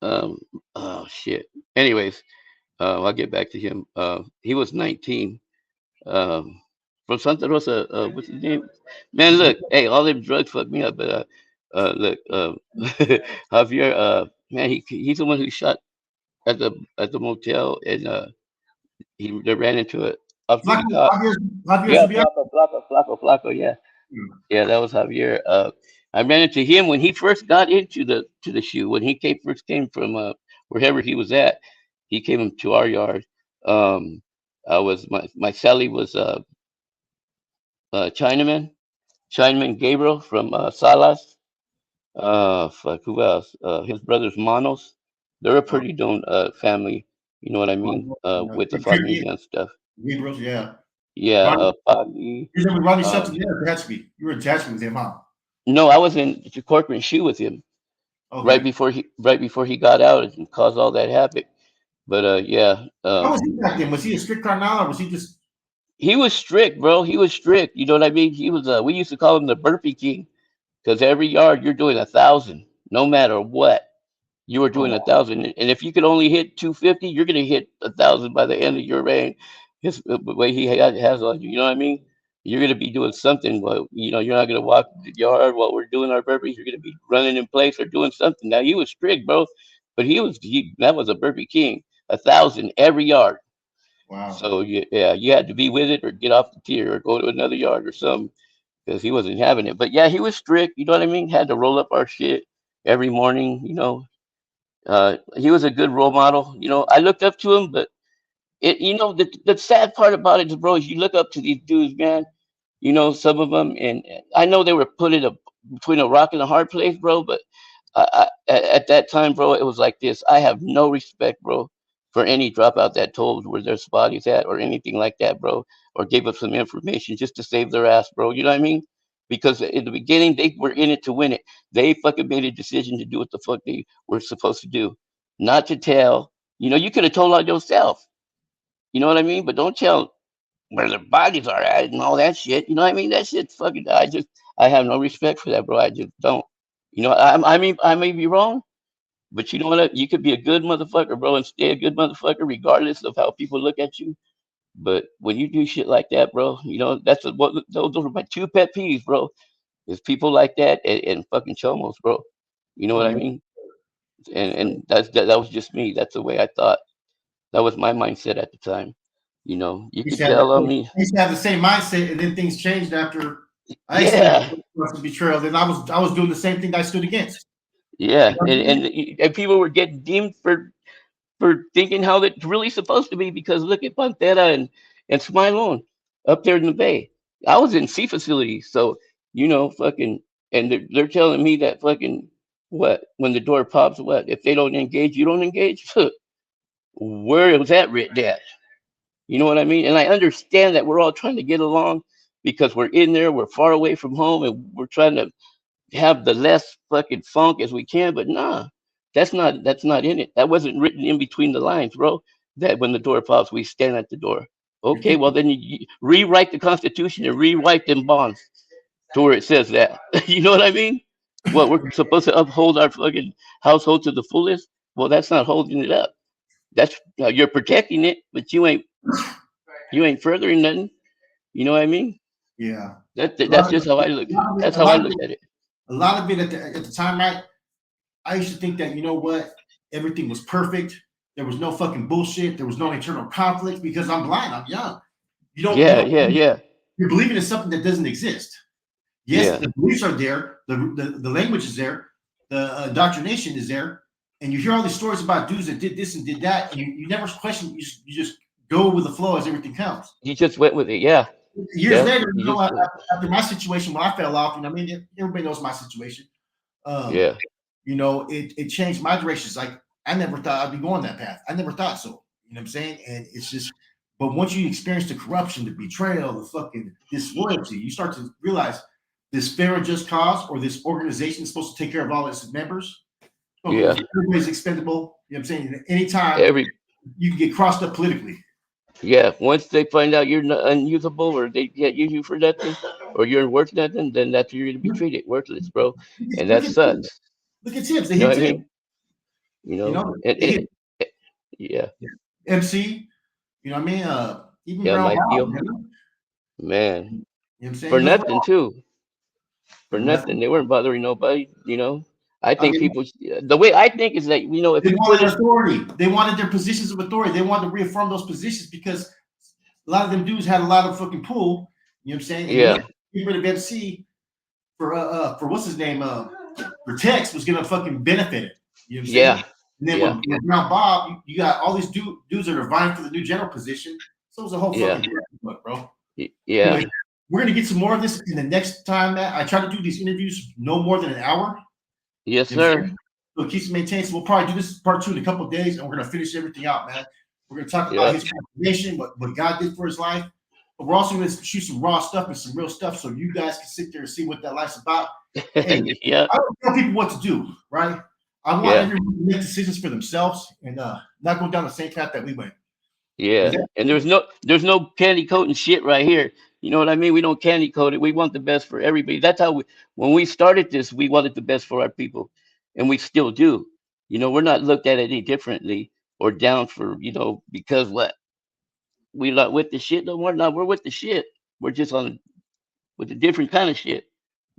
Um, oh shit. Anyways, I'll get back to him. He was 19. Um, from Santa Rosa. What's his name? Man, look, hey, all them drugs fucked me up. But look, Javier, man, he's the one who shot at the motel, and they ran into it up to the Flacco, cop. Javier Yeah, Zubiak. Flacco. Yeah, yeah, that was Javier. I ran into him when he first got into the shoe. When he first came from wherever he was at, he came to our yard. Um, I was my Sally was Chinaman. Chinaman Gabriel from Salas. Fuck, who else? His brothers Manos. They're a Oh, pretty known family. You know what I mean? With the Green familia and stuff. Bros, yeah. Yeah, Ronnie, Pagi. you remember Ronnie Shelton Um, there? Tehachapi. You were in Tehachapi with him, huh? no, I was in the corporate shoe with him Okay. right before he got out and caused all that havoc. But yeah, How was he back then? Was he a strict Cardinal or was he just he was strict, bro. He was strict. You know what I mean? He was. We used to call him the Burpee King because every yard you're doing 1,000, no matter what. You were oh doing a wow. thousand, and if you could only hit 250, you're gonna hit 1,000 by the end of your reign. The way he has on you, you know what I mean? You're gonna be doing something. Well, you're not gonna walk the yard while we're doing our burpees. You're gonna be running in place or doing something. Now he was strict, bro, but that was a burpee king. 1,000 every yard. Wow. So yeah, you had to be with it or get off the tier or go to another yard or something because he wasn't having it. But yeah, he was strict. You know what I mean? Had to roll up our shit every morning. He was a good role model. I looked up to him, but the sad part about it is, bro, is you look up to these dudes, man. Some of them, and I know they were put in between a rock and a hard place, bro. But at that time, bro, it was like this. I have no respect, bro, for any dropout that told where their spot is at or anything like that, bro, or gave up some information just to save their ass, bro. You know what I mean? Because in the beginning, they were in it to win it. They fucking made a decision to do what the fuck they were supposed to do, not to tell. You could have told on yourself. You know what I mean? But don't tell where their bodies are at and all that shit. You know what I mean? That shit fucking. I have no respect for that, bro. I just don't. I mean, I may be wrong, but you know what? You could be a good motherfucker, bro, and stay a good motherfucker regardless of how people look at you. But when you do shit like that, bro, those are my two pet peeves, bro. Is people like that and fucking chomos, bro. You know Oh what I yeah. mean? And that was just me. That's the way I thought. That was my mindset at the time. You know, you could tell on me. I used to have the same mindset, and then things changed after I Yeah, experienced betrayal. Then I was doing the same thing that I stood against. You yeah, know what I mean? and people were getting deemed for thinking how it's really supposed to be because look at Pantera and Smilone up there in the Bay. I was in sea facilities, so you know, fucking, and they're telling me that fucking what when the door pops, what if they don't engage, you don't engage? Where was that written at? You know what I mean? And I understand that we're all trying to get along because we're in there, we're far away from home, and we're trying to have the less fucking funk as we can, but nah, that's not in it. That wasn't written in between the lines, bro. That when the door pops, we stand at the door. You're Okay, thinking, well then you rewrite the Constitution and rewrite them bonds to where it says that. You know what I mean? What we're supposed to uphold our fucking household to the fullest. Well, that's not holding it up. That's you're protecting it, but you ain't furthering nothing. You know what I mean? yeah. A lot That's of just how I look. That's a how I lot of looked it, at it. a lot of it at the time, right? I used to think that, you know what, everything was perfect. There was no fucking bullshit. There was no internal conflict because I'm blind. I'm young. You Yeah, don't, yeah, yeah, you're believing in something that doesn't exist. Yes, yeah. the beliefs are there. The language is there. The indoctrination is there. And you hear all these stories about dudes that did this and did that. And you never question. You just go with the flow as everything comes. You just went with it. Yeah, Years yeah. later, You just after my situation, when I fell off, I mean, everybody knows my situation. Um, yeah, it changed my directions. Like I never thought I'd be going that path. I never thought so. You know what I'm saying? And it's just, but once you experience the corruption, the betrayal, the fucking disloyalty, you start to realize this fair and just cause or this organization is supposed to take care of all its members. Okay, yeah. everybody's expendable. You know what I'm saying? Anytime Every you can get crossed up politically. yeah. Once they find out you're unusable or they can't use you for nothing or you're worth nothing, then that's how you're gonna be treated worthless, bro. And Look that at sucks. look at Tibbs. They You know hit what I Tibbs. mean? You You know, know, and, they hit yeah, MC. You know what I mean? Even yeah, Brown Mike Bob. Deal, You know man. what I'm saying? For He goes nothing well too. for For nothing. nothing. They weren't bothering nobody. You know. I I think mean, people. The way I think is that you know if they you put wanted it, authority. They wanted their positions of authority. They wanted to reaffirm those positions because a lot of them dudes had a lot of fucking pull. You know what I'm saying? And they know yeah, getting rid of MC for what's his name for Tex was gonna fucking benefit it. You know what I'm saying? yeah, And then yeah, with Brown Bob, you got all these dudes that are vying for the new general position. So it was a whole yeah, fucking book, bro. yeah. Anyway, we're gonna get some more of this in the next time that I try to do these interviews no more than an hour. Yes, You know what I'm sir. saying? So it keeps it maintained. So we'll probably do this part 2 in a couple of days, and we're gonna finish everything out, man. We're gonna talk about Yeah, his transformation, what God did for his life. But we're also gonna shoot some raw stuff and some real stuff, so you guys can sit there and see what that life's about. Hey, yeah, I don't tell people what to do, right? I want yeah, everyone to make decisions for themselves and not go down the same path that we went. yeah. And there's no candy coating shit right here. You know what I mean? We don't candy coat it. We want the best for everybody. That's how when we started this, we wanted the best for our people, and we still do. You know, we're not looked at any differently or down for because what we not with the shit no more. No, we're with the shit. We're just on with a different kind of shit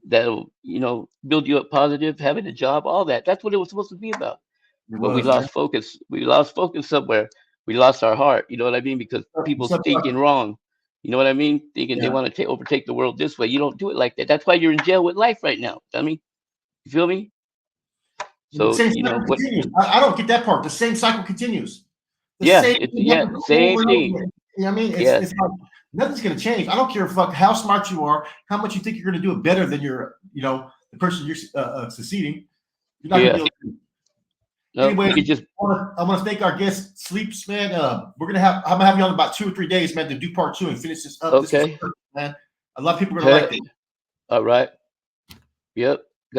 that'll build you up positive, having a job, all that. That's what it was supposed to be about. It But we was, man. lost focus. We lost focus somewhere. We lost our heart. You know what I mean? Because people's thinking wrong. You know what I mean? Thinking they Yeah. want to overtake the world this way. You don't do it like that. That's why you're in jail with life right now. I mean, you feel me? The So same you know cycle what? continues. I don't get that part. The same cycle continues. The Yeah, same it's thing yeah, happens same over and over thing. again. You know what I mean? Yeah, It's like nothing's gonna change. I don't care how smart you are, how much you think you're gonna do it better than the person you're succeeding. You're not gonna be yeah. able to. No, Anyway, you could just I want to thank our guest Sleeps, man. I'm gonna have you on in about 2 or 3 days, man, to do part 2 and finish this up. This was okay. perfect, man. A lot of people are gonna like this. All right. Yep.